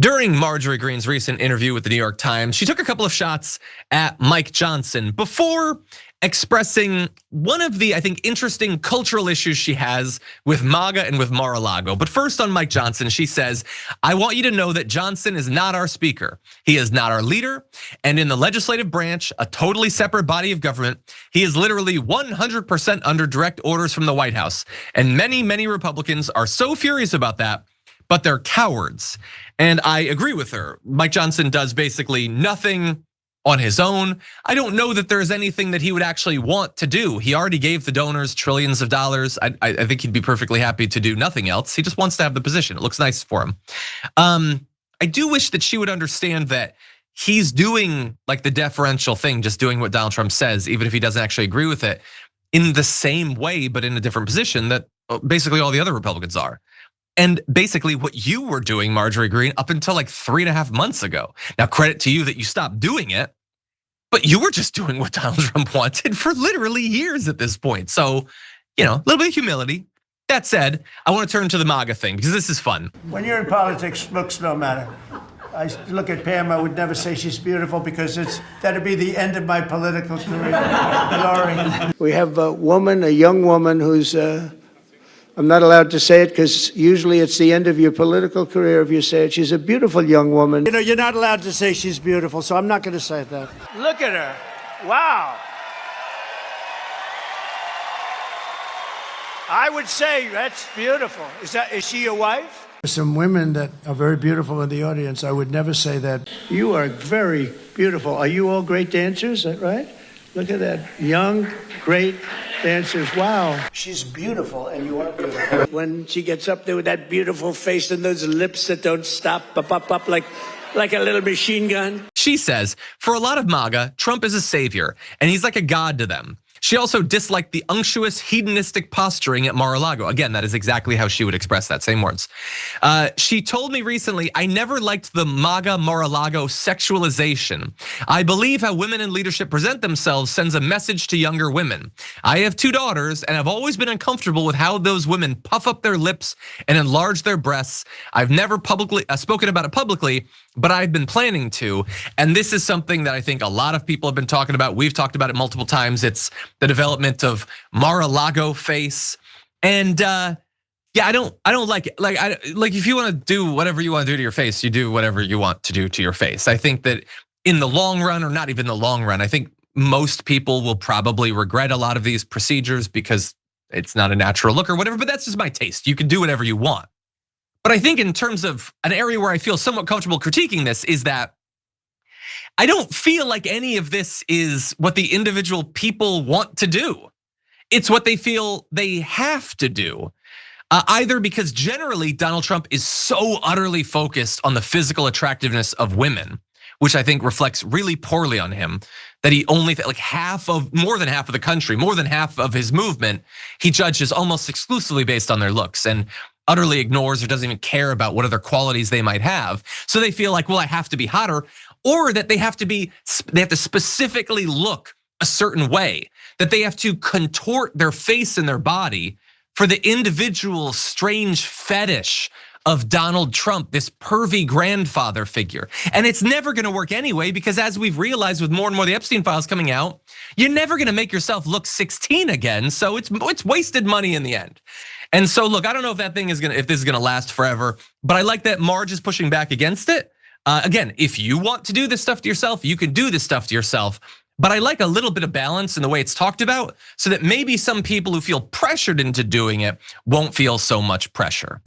During Marjorie Greene's recent interview with the New York Times, she took a couple of shots at Mike Johnson before expressing one of the, I think, interesting cultural issues she has with MAGA and with Mar-a-Lago. But first on Mike Johnson, she says, "I want you to know that Johnson is not our speaker. He is not our leader. And in the legislative branch, a totally separate body of government, he is literally 100% under direct orders from the White House. And many, many Republicans are so furious about that, but they're cowards." And I agree with her. Mike Johnson does basically nothing on his own. I don't know that there's anything that he would actually want to do. He already gave the donors trillions of dollars. I think he'd be perfectly happy to do nothing else. He just wants to have the position. It looks nice for him. I do wish that she would understand that he's doing like the deferential thing, just doing what Donald Trump says, even if he doesn't actually agree with it, in the same way, but in a different position that basically all the other Republicans are. And basically what you were doing, Marjorie Greene, up until like 3.5 months ago. Now, credit to you that you stopped doing it, but you were just doing what Donald Trump wanted for literally years at this point. So, a little bit of humility. That said, I want to turn to the MAGA thing because this is fun. When you're in politics, looks don't matter. I look at Pam, I would never say she's beautiful because that'd be the end of my political career. Glory. We have a young woman who's, I'm not allowed to say it because usually it's the end of your political career if you say it. She's a beautiful young woman. You're not allowed to say she's beautiful, so I'm not going to say that. Look at her. Wow. I would say that's beautiful. Is she your wife? There's some women that are very beautiful in the audience. I would never say that. You are very beautiful. Are you all great dancers, right? Look at that. Young, great dancers. Wow. She's beautiful and you are beautiful. When she gets up there with that beautiful face and those lips that don't stop, up like a little machine gun. She says, for a lot of MAGA, Trump is a savior and he's like a god to them. She also disliked the unctuous, hedonistic posturing at Mar-a-Lago. Again, that is exactly how she would express that, same words. She told me recently, I never liked the MAGA Mar-a-Lago sexualization. I believe how women in leadership present themselves sends a message to younger women. I have 2 daughters and I've always been uncomfortable with how those women puff up their lips and enlarge their breasts. I've never publicly spoken about it publicly, but I've been planning to. And this is something that I think a lot of people have been talking about. We've talked about it multiple times. It's the development of Mar-a-Lago face. And yeah, I don't like it. Like if you want to do whatever you want to do to your face, you do whatever you want to do to your face. I think that in the long run, or not even the long run, I think most people will probably regret a lot of these procedures because it's not a natural look or whatever, but that's just my taste. You can do whatever you want. But I think in terms of an area where I feel somewhat comfortable critiquing this is that I don't feel like any of this is what the individual people want to do. It's what they feel they have to do. Either because generally Donald Trump is so utterly focused on the physical attractiveness of women, which I think reflects really poorly on him, that he only, more than half of the country, more than half of his movement, he judges almost exclusively based on their looks and utterly ignores or doesn't even care about what other qualities they might have. So they feel like, well, I have to be hotter, or that they have to specifically look a certain way, that they have to contort their face and their body for the individual strange fetish of Donald Trump, this pervy grandfather figure. And it's never gonna work anyway, because as we've realized with more and more of the Epstein files coming out, you're never gonna make yourself look 16 again. So it's wasted money in the end. And so look, I don't know if this is gonna last forever, but I like that Marge is pushing back against it. Again, if you want to do this stuff to yourself, you can do this stuff to yourself. But I like a little bit of balance in the way it's talked about so that maybe some people who feel pressured into doing it won't feel so much pressure.